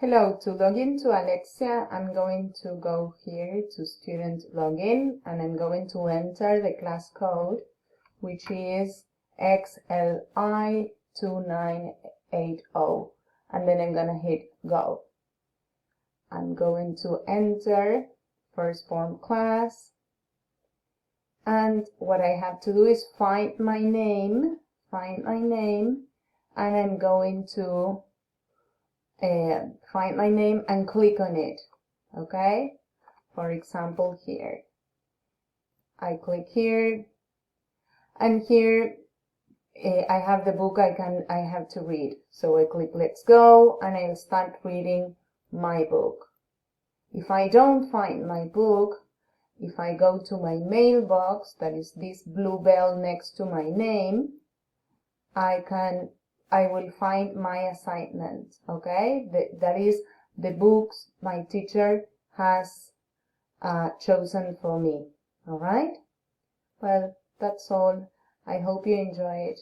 Hello, to log into Alexia, I'm going to go here to student login and I'm going to enter the class code, which is XLI2980, and then I'm gonna hit go. I'm going to enter first form class, and what I have to do is find my name, and I'm going to find my name and click on it. Okay, for example, here I click here, and here I have the book I have to read, so I click let's go and I'll start reading my book. If I don't find my book, if I go to my mailbox, that is this blue bell next to my name, I will find my assignment. Okay, that is the books my teacher has chosen for me. All right, well, that's all. I hope you enjoy it.